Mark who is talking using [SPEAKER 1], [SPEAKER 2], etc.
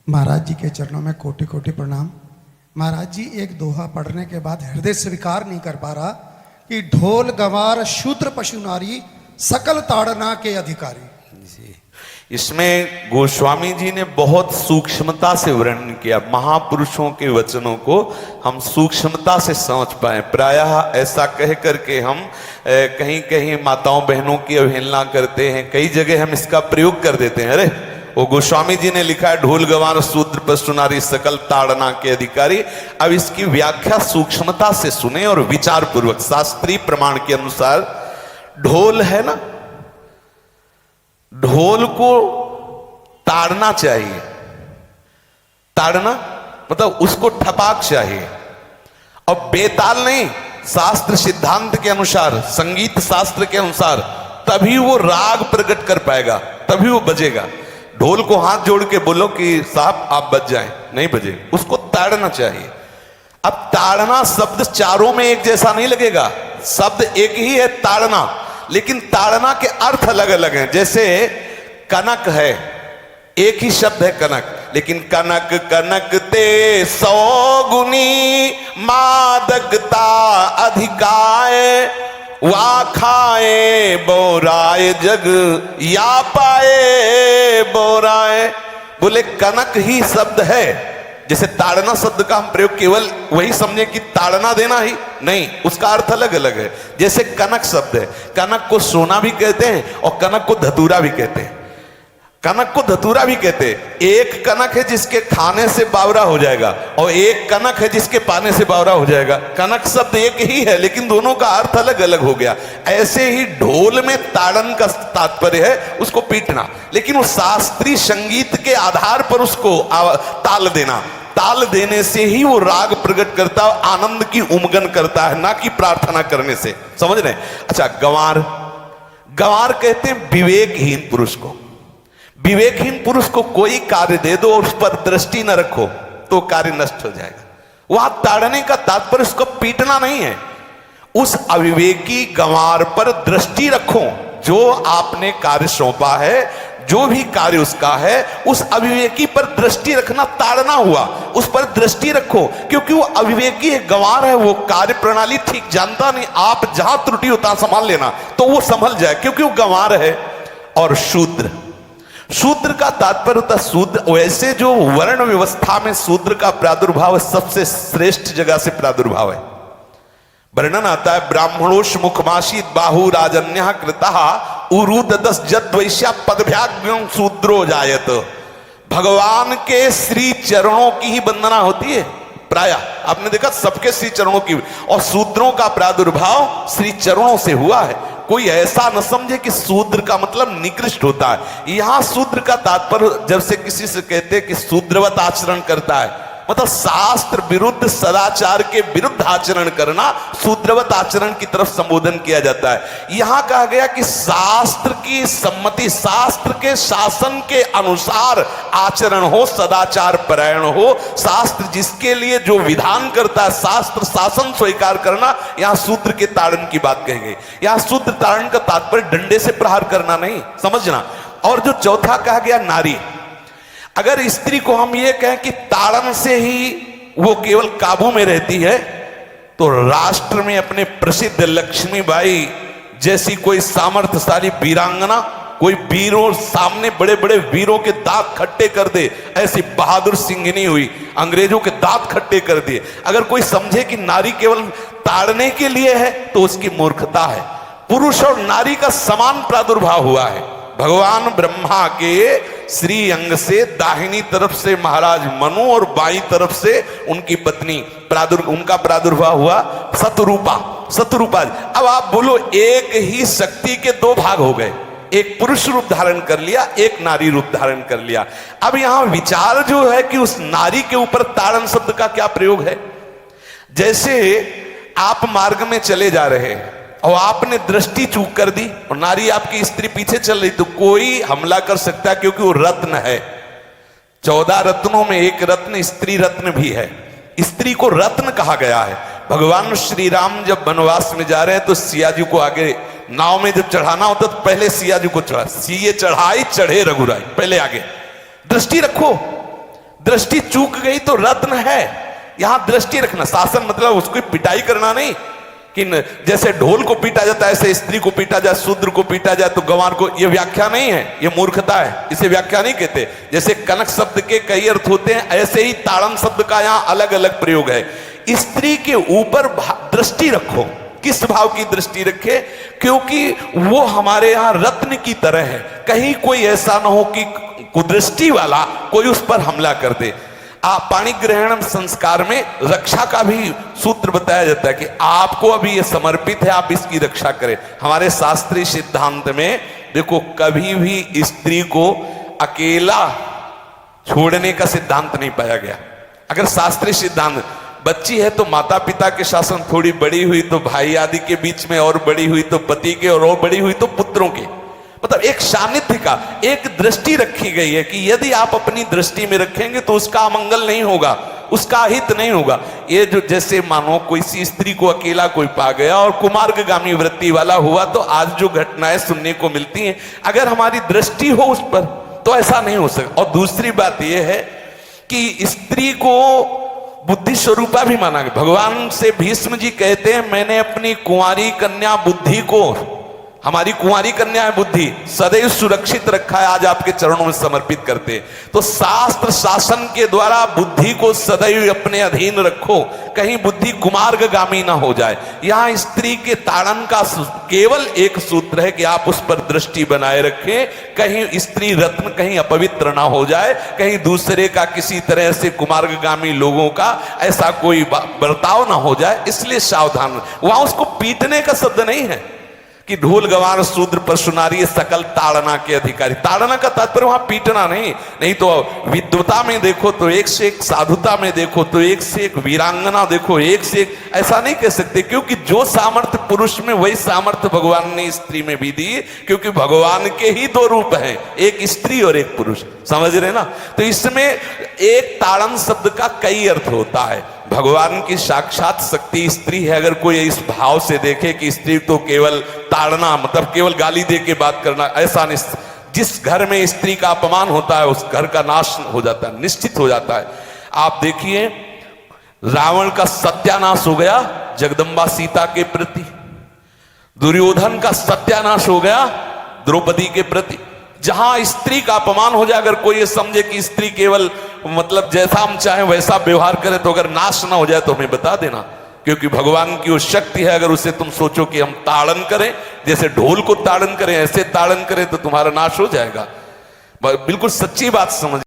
[SPEAKER 1] महाराज जी के चरणों में कोटि कोटि प्रणाम। महाराज जी एक दोहा पढ़ने के बाद हृदय स्वीकार नहीं कर पा रहा कि ढोल गंवार शूद्र पशु नारी सकल ताड़ना के अधिकारी।
[SPEAKER 2] जी, इसमें गोस्वामी जी ने बहुत सूक्ष्मता से वर्णन किया। महापुरुषों के वचनों को हम सूक्ष्मता से समझ पाए। प्रायः ऐसा कह करके हम कहीं कहीं माताओं बहनों की अवहेलना करते हैं, कई जगह हम इसका प्रयोग कर देते हैं। अरे वो गोस्वामी जी ने लिखा है ढोल गंवार शूद्र पशु नारी सकल ताड़ना के अधिकारी। अब इसकी व्याख्या सूक्ष्मता से सुने और विचार पूर्वक। शास्त्रीय प्रमाण के अनुसार ढोल है ना, ढोल को ताड़ना चाहिए। ताड़ना मतलब उसको ठपाक चाहिए, और बेताल नहीं। शास्त्र सिद्धांत के अनुसार, संगीत शास्त्र के अनुसार तभी वो राग प्रकट कर पाएगा, तभी वो बजेगा। ढोल को हाथ जोड़ के बोलो कि साहब आप बज जाएं, नहीं बजे, उसको ताड़ना चाहिए। अब ताड़ना शब्द चारों में एक जैसा नहीं लगेगा। शब्द एक ही है ताड़ना, लेकिन ताड़ना के अर्थ अलग अलग हैं। जैसे कनक है, एक ही शब्द है कनक, लेकिन कनक कनक ते 100 गुनी मादकता अधिकाय, वा खाए बोराए जग या पाए बोराए। बोले कनक ही शब्द है। जैसे ताड़ना शब्द का हम प्रयोग केवल वही समझे कि ताड़ना देना ही नहीं, उसका अर्थ अलग अलग है। जैसे कनक शब्द है, कनक को सोना भी कहते हैं और कनक को धतूरा भी कहते हैं। कनक को धतूरा भी कहते हैं। एक कनक है जिसके खाने से बावरा हो जाएगा, और एक कनक है जिसके पाने से बावरा हो जाएगा। कनक शब्द एक ही है, लेकिन दोनों का अर्थ अलग अलग हो गया। ऐसे ही ढोल में ताड़न का तात्पर्य है उसको पीटना, लेकिन वो शास्त्रीय संगीत के आधार पर उसको ताल देना। ताल देने से ही वो राग प्रकट करता है, आनंद की उमगन करता है, ना कि प्रार्थना करने से। समझ रहे? अच्छा, गंवार, गंवार कहते हैं विवेकहीन पुरुष को। विवेकहीन पुरुष को कोई कार्य दे दो और उस पर दृष्टि न रखो तो कार्य नष्ट हो जाएगा। वहां ताड़ने का तात्पर्य उसको पीटना नहीं है। उस अविवेकी गंवार पर दृष्टि रखो। जो आपने कार्य सौंपा है, जो भी कार्य उसका है, उस अविवेकी पर दृष्टि रखना ताड़ना हुआ। उस पर दृष्टि रखो, क्योंकि वो अविवेकी है, गंवार है, वो कार्य प्रणाली ठीक जानता नहीं। आप जहां त्रुटि होता संभाल लेना तो वो संभल जाए, क्योंकि वो गंवार है। और शूद्र, शूद्र का तात्पर्य होता है शूद्र। वैसे जो वर्ण व्यवस्था में शूद्र का प्रादुर्भाव सबसे श्रेष्ठ जगह से प्रादुर्भाव है। वर्णन आता है ब्राह्मणोश मुखमाशी बाहु राजन्य कृतः उरुददस जद्वैश्या पदभ्याग्यं शूद्रो जायत। भगवान के श्री चरणों की ही वंदना होती है। प्राय आपने देखा सबके श्री चरणों की, और शूद्रों का प्रादुर्भाव श्री चरणों से हुआ है। कोई ऐसा न समझे कि शूद्र का मतलब निकृष्ट होता है। यहां शूद्र का तात्पर्य जब से किसी से कहते हैं कि शूद्रवत आचरण करता है, मतलब शास्त्र विरुद्ध, सदाचार के विरुद्ध आचरण करना शूद्रवत आचरण की तरफ संबोधन किया जाता है। यहां कहा गया कि शास्त्र की सम्मति, शास्त्र के शासन के अनुसार आचरण हो, सदाचार परायण हो। शास्त्र जिसके लिए जो विधान करता है, शास्त्र शासन स्वीकार करना, यहां शूद्र के ताड़न की बात कही गई। यहां शूद्र ताड़न का तात्पर्य डंडे से प्रहार करना नहीं, समझना। और जो चौथा कहा गया नारी, अगर स्त्री को हम ये कहें कि ताड़न से ही वो केवल काबू में रहती है, तो राष्ट्र में अपने प्रसिद्ध लक्ष्मीबाई जैसी कोई सामर्थ्यशाली वीरांगना, कोई वीरों सामने बड़े बड़े वीरों के दांत खट्टे कर दे, ऐसी बहादुर सिंघनी हुई, अंग्रेजों के दांत खट्टे कर दिए। अगर कोई समझे कि नारी केवल ताड़ने के लिए है तो उसकी मूर्खता है। पुरुष और नारी का समान प्रादुर्भाव हुआ है। भगवान ब्रह्मा के श्री अंग से दाहिनी तरफ से महाराज मनु और बाईं तरफ से उनकी पत्नी उनका प्रादुर्भाव हुआ शतरूपा। शतरूपा, अब आप बोलो एक ही शक्ति के दो भाग हो गए, एक पुरुष रूप धारण कर लिया, एक नारी रूप धारण कर लिया। अब यहां विचार जो है कि उस नारी के ऊपर ताड़न शब्द का क्या प्रयोग है। जैसे आप मार्ग में चले जा रहे हैं और आपने दृष्टि चूक कर दी और नारी आपकी स्त्री पीछे चल रही, तो कोई हमला कर सकता है, क्योंकि वो रत्न है। 14 रत्नों में एक रत्न स्त्री रत्न भी है। स्त्री को रत्न कहा गया है। भगवान श्री राम जब वनवास में जा रहे हैं तो सिया जी को आगे नाव में जब चढ़ाना होता तो पहले सिया जी को चढ़ा, सीए चढ़ाई चढ़े रघुराई, पहले आगे। दृष्टि रखो, दृष्टि चूक गई तो रत्न है, यहां दृष्टि रखना। शासन मतलब उसको पिटाई करना नहीं कि जैसे ढोल को पीटा जाता है ऐसे स्त्री को पीटा जाए, शूद्र को पीटा जाए तो गंवार को, यह व्याख्या नहीं है, यह मूर्खता है, इसे व्याख्या नहीं कहते। जैसे कनक शब्द के कई अर्थ होते हैं, ऐसे ही ताड़न शब्द का यहां अलग अलग प्रयोग है। स्त्री के ऊपर दृष्टि रखो। किस भाव की दृष्टि रखे? क्योंकि वो हमारे यहां रत्न की तरह है, कहीं कोई ऐसा ना हो कि कुदृष्टि वाला कोई उस पर हमला कर दे। पाणी ग्रहण संस्कार में रक्षा का भी सूत्र बताया जाता है कि आपको अभी ये समर्पित है, आप इसकी रक्षा करें। हमारे शास्त्रीय सिद्धांत में देखो, कभी भी स्त्री को अकेला छोड़ने का सिद्धांत नहीं पाया गया। अगर शास्त्रीय सिद्धांत, बच्ची है तो माता पिता के शासन, थोड़ी बड़ी हुई तो भाई आदि के बीच में, और बड़ी हुई तो पति के, और बड़ी हुई तो पुत्रों के, मतलब एक सानिध्य का, एक दृष्टि रखी गई है कि यदि आप अपनी दृष्टि में रखेंगे तो उसका अमंगल नहीं होगा, उसका हित नहीं होगा। ये जो जैसे मानो कोई सी स्त्री को अकेला कोई पा गया और कुमार्गामी वृत्ति वाला हुआ, तो आज जो घटनाएं सुनने को मिलती हैं, अगर हमारी दृष्टि हो उस पर तो ऐसा नहीं हो सकता। और दूसरी बात यह है कि स्त्री को बुद्धि स्वरूपा भी माना गया। भगवान से भीष्म जी कहते हैं, मैंने अपनी कुंवारी कन्या बुद्धि को, हमारी कुंवारी कन्या है बुद्धि, सदैव सुरक्षित रखा है, आज आपके चरणों में समर्पित करते हैं। तो शास्त्र शासन के द्वारा बुद्धि को सदैव अपने अधीन रखो, कहीं बुद्धि कुमार्गामी ना हो जाए। यहां स्त्री के ताड़न का केवल एक सूत्र है कि आप उस पर दृष्टि बनाए रखें, कहीं स्त्री रत्न कहीं अपवित्र ना हो जाए, कहीं दूसरे का किसी तरह से कुमार्गामी लोगों का ऐसा कोई बर्ताव ना हो जाए, इसलिए सावधान। वहां उसको पीटने का शब्द नहीं है कि ढोल गवार शूद्र पशु नारी सकल ताड़ना के अधिकारी। ताड़ना का तात्पर्य वहां पीटना नहीं तो विद्वता में देखो तो एक से एक, साधुता में देखो तो एक से एक, वीरांगना देखो एक से एक, ऐसा नहीं कह सकते, क्योंकि जो सामर्थ्य पुरुष में वही सामर्थ्य भगवान ने स्त्री में भी दी, क्योंकि भगवान के ही दो रूप हैं, एक स्त्री और एक पुरुष, समझ रहे ना। तो इसमें एक ताड़न शब्द का कई अर्थ होता है। भगवान की साक्षात शक्ति स्त्री है। अगर कोई इस भाव से देखे कि स्त्री तो केवल ताड़ना मतलब केवल गाली दे के बात करना, ऐसा नहीं। जिस घर में स्त्री का अपमान होता है उस घर का नाश हो जाता है, निश्चित हो जाता है। आप देखिए, रावण का सत्यानाश हो गया जगदम्बा सीता के प्रति, दुर्योधन का सत्यानाश हो गया द्रौपदी के प्रति। जहां स्त्री का अपमान हो जाए, अगर कोई ये समझे कि स्त्री केवल मतलब जैसा हम चाहें वैसा व्यवहार करे, तो अगर नाश ना हो जाए तो हमें बता देना, क्योंकि भगवान की वो शक्ति है। अगर उसे तुम सोचो कि हम ताड़न करें, जैसे ढोल को ताड़न करें ऐसे ताड़न करें, तो तुम्हारा नाश हो जाएगा। बिल्कुल सच्ची बात समझ